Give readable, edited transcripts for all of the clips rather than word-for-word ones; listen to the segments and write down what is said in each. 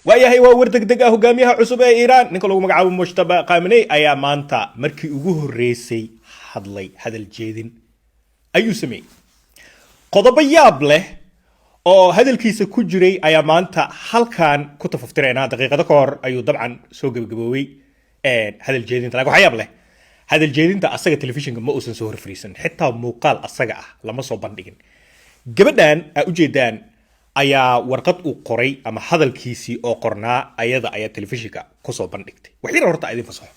waayahay waa war degdeg ah hogaamiyaha cusub ee Iran ninka lagu magacaabo Mujtaba Khamenei ayaa maanta markii ugu horeysay hadal jeedin ayuu sameeyay qodobo yaab leh oo hadalkiisa ku jiray ayaa maanta halkan ku tafaftirayna daqiiqado ka hor ayuu dabcan soo gabagaboobay hadal jeedinta laga yaab leh hadal jeedinta asaga telefishinka ma uusan soo horfariisan xitaa muuqaal asaga ah lama soo bandhigin gabadhan ay u jeedaan ayaa warqad uu qoray ama hadalkiisii oo qornaa ayada ayaa telefishinka ku soo bandhigtay waxyar horta idin fasaxo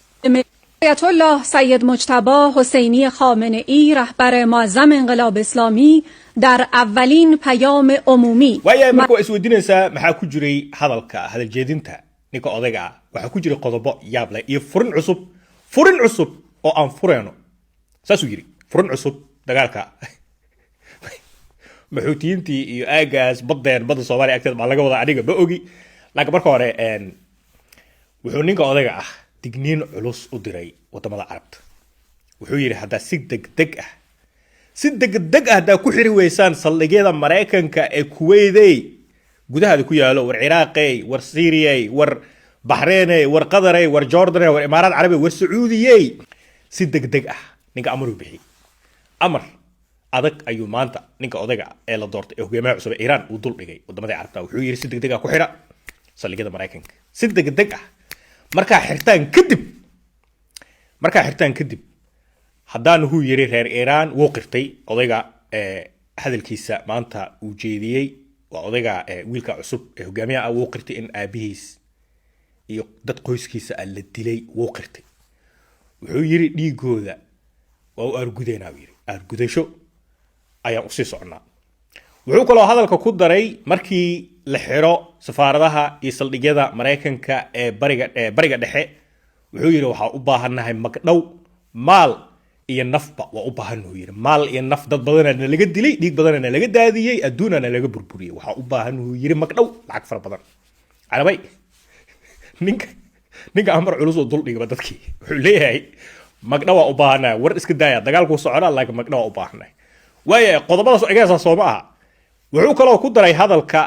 آیت الله سید مجتبی حسینی خامنه‌ای رهبر معظم انقلاب اسلامی در اولین پیام عمومی وaya markuu isweydiinaysaa maxaa ku jiray hadal jeedinta ninka odayga ah waxa ku jiray qodobo yaab leh iyo furin cusub oo aan fureyno saasuu yiri furin cusub dagaalka maxuutiyiintii iyo aagaas badda Soomaaliya agteed baa laga wada aniga ma ogi laakiin marka hore wuxuu ninka odayga ah digniin culus u diray wadamada Carabta wuxuu yiri hadda si degdeg ah da ku xiri weysaan saldhigyada Mareykanka ee Kuwait gudaha ku yaalo war Ciraaq war Syria war Bahrain war Qatar war Jordan war Imaaraat Carabi war Sacuudiya si degdeg ah ninka amar u bixi amar adag ayuu maanta ninka odayga ee la doortay hogaamiyaha cusub ee Iran uu dul dhigay wadamada Carabta wuxuu yiri si degdeg ah ku xira saldhigyada Mareykanka si degdeg ah marka xirtaan kadib haddaan uu yiri reer Iran wuu qirtay odayga hadalkiisa maanta uu jeediyay waa odayga wiilka cusub ee hogaamiyaha wuu qirtay in aabihiis iyo dad qoyskiisa la dilay wuu qirtay wuxuu yiri dhiigooda waa u argudeena yiri argudasho ayaan u sii socnaa wuxuu kaloo hadalka ku daray markii la xiro safaaradaha iyo saldhigyada Mareykanka ee bariga dhexe wuxuu yiri waxa u baahanahay magdhow maal iyo nafba waa u baahanuu yiri maal iyo naf dad badan laga dilay dhiig badan laga daadiyay adduunana laga burburiyay waxa u baahanuu yiri magdhow lacag fara badan arabay ninka amar culus oo dul dhigay dadkii wuxuu leeyahay magdhow waa u baahanaa war iska daaya dagaalku socda laakiin magdhow waa u baahanaa way qodobadaas agaasa Soomaa wuxuu kaloo ku daray hadalka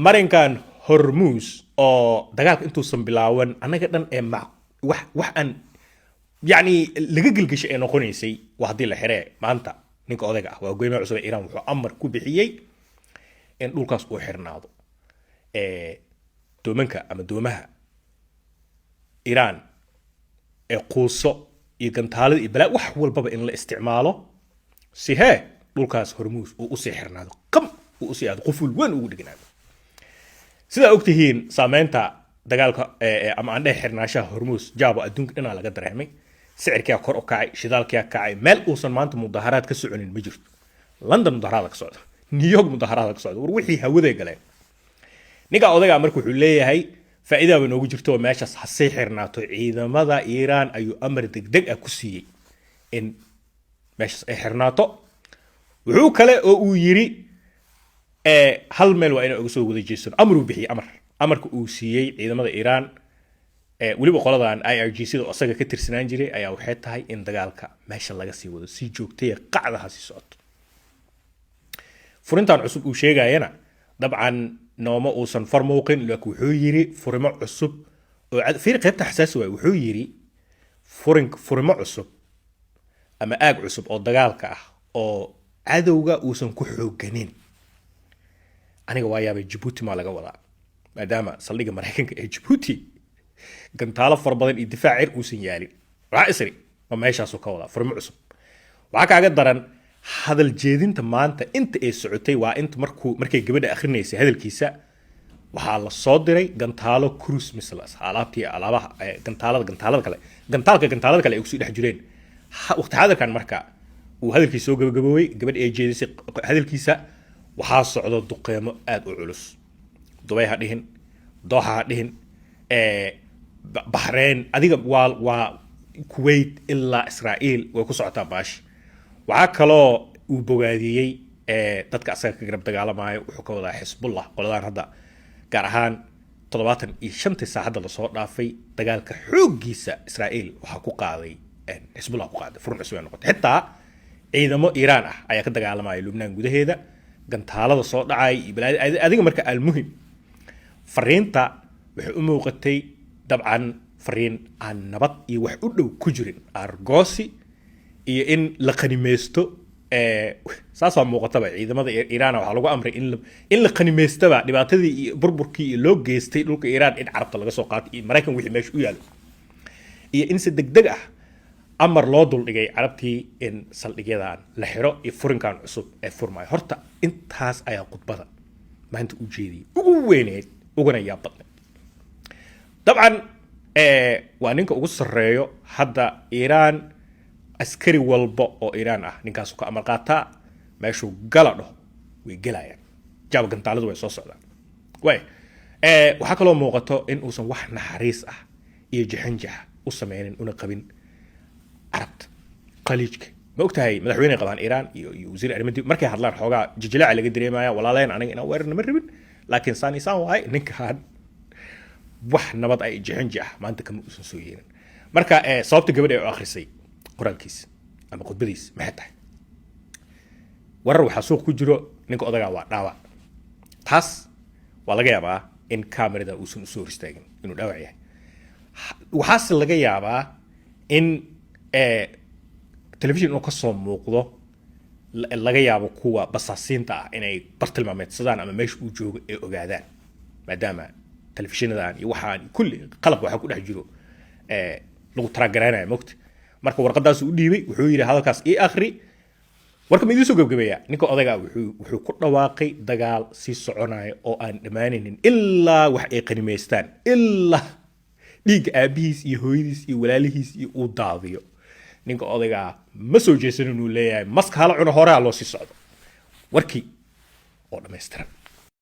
marinkan Hormuz oo dagaalka intuusan bilaawan anaga dhan ee wax aan yani laga gilgishay ee noqonaysay waa hadii la xiree maanta ninka odayga ah waa hogaamiyaha cusub ee Iran wuxuu amar ku bixiyay in dhulkaas uu xirnaado doomaha Iran ee quuso iyo gantaalada iyo balaa wax walbaba in la isticmaalo si dhulkaas Hormuz uu u sii xirnaado uu u sii aad quful weyn ugu dhignaado sida ogtihiin saameynta dagaalka ama aan dhex xirnaashaha Hormuz jaabo adduunka dhanaa laga dareemay sicirkiya kor u kacay shidaalkiya kacay meel uusan maanta mudaharaad ka soconin ma jirto London mudaharaad ka socdo New York mudaharaad ka socdo war wixii hawada galeen ninka odayga markuu wuxuu leeyahay faa'iido weyn ugu jirto meeshaas ha sii xirnaato ciidamada Iran ayuu amar degdeg ah ku siiyay in meeshaas ay xirnaato wuxuu kale oo uu yiri hal meel waa inay uga soo wada jeesan amar uu bixiyay amarka uu siiyay ciidamada Iran waliba qoladan IRGC oo asaga ka tirsanaan jiray ayaa waxay tahay in dagaalka meesha laga sii wado si joogtay qacdaha si socoto furintan cusub uu sheegayana dabcan nooma uusan farmooqin laakiin wuxuu yiri furimo cusub oo fiir qaybta xasaasi waa wuxuu yiri furimo cusub ama aag cusub oo dagaalka ah oo cadowga uusan ku xooganin aniga waa yaabay Djibouti ma laga wadaa maadaama saldhiga Mareykanka ee Djibouti gantaalo far badan iyo difaac uusan yaalin waxa isri ma meeshaas ka wadaa furmo cusub waxa kaaga daran hadal jeedinta maanta inta ay socotay waa inta markay gabadha akhrineysay hadalkiisa waxa la soo diray gantaalo cruise missiles alaabaha gantaalada kale ay ku sii dhex jireen waqti hadarkan marka uu hadalkiisa soo gabagaboobay gabadh ay jeedisay hadalkiisa waxaa socdo duqeymo aad u culus Dubai ha dhihin Doha ha dhihin Bahrain adiga waa Kuwait ilaa Israel way ku socotaa baash waxa kaloo uu bogaadiyay dadka asaga ka garab dagaalamaya wuxuu ka wadaa Hezbollah qoladan hadda gaar ahaan 75 saacada la soo dhaafay dagaalka xoogiisa Israel waxa ku qaaday Hezbollah ku qaaday furun cusub noqotay xitaa ciidamo Iran ah ayaa ka dagaalamaya Lubnaan gudaheeda gantaalada soo dhacay adiga marka almuhim fariinta waxay u muuqatay dabcan fariin aan nabad iyo wax u dhow ku jirin argoosi iyo in la qanimaysto saas waa muuqataba ciidamada iiraan waxaa lagu amray in la qanimaystaba dhibaatadii iyo burburkii iyo loo geystay dhulka iiraan in carabta laga soo qaato iyo maraykan wixii meesha u yaalo iyo in si degdeg ah amar loo duldhigay carabtii in saldhigyadan la xiro iyo furinkan cusub ee furmaayo horta intaas ayaa khudbada maanta u jeediyay ugu weyneed uguna yaab badneed dabcan waa ninka ugu sarreeyo hadda iiraan askari walba oo iiraan ah ninkaasu ka amar qaataa meeshuu gala dhaho way gelayaan jaaba gantaaladu way soo socdaan waxaa kaloo muuqato in uusan wax naxariis ah iyo jaxanjax u sameynin una qabin carabta khaliijka ma ogtahay madaxweyne qabaan iiraan iyo wasiir arrimadii markay hadlaan xoogaa jijilaaca laga dareemaya walaaleen aniga inaan weerarna ma rabin laakiin saan isaan waay ninkaan wax nabad ay jaxanjax maanta kama uusan soo yeelin marka sababta gabadha ay u akhrisay qoraalkiisa ama khudbadiisa maxay tahay warar waxaa suuq ku jiro ninka odagaa waa dhaawac taas waa laga yaabaa in kamerada uusan usoo hor istaagin inuu dhaawac yahay waxaase laga yaabaa in telefishin inuu kasoo muuqdo laga yaabo kuwa basaasiinta ah inay bartilmaameedsadaan ama meesha uu joogo ay ogaadaan maadaama telefishinadan iyo waxaan kulli qalab waxaa ku dhex jiro lagu taraagaraynaya mogta marka warqadaas u dhiibay wuxuu yidhi hadalkaas ii akhri warka ma idiin soo gabgabeeya ninka odayga wuxuu ku dhawaaqay dagaal sii soconaya oo aan dhammaanaynin ilaa wax ay qanimaystaan ilaa dhiigga aabihiis iyo hooyadiis iyo walaalihiis iyo uu daadiyo ninka odaygaa ma soo jeesan inuu leeyahay maska hala cuno horea loo sii socdo warkii oo dhammaystiran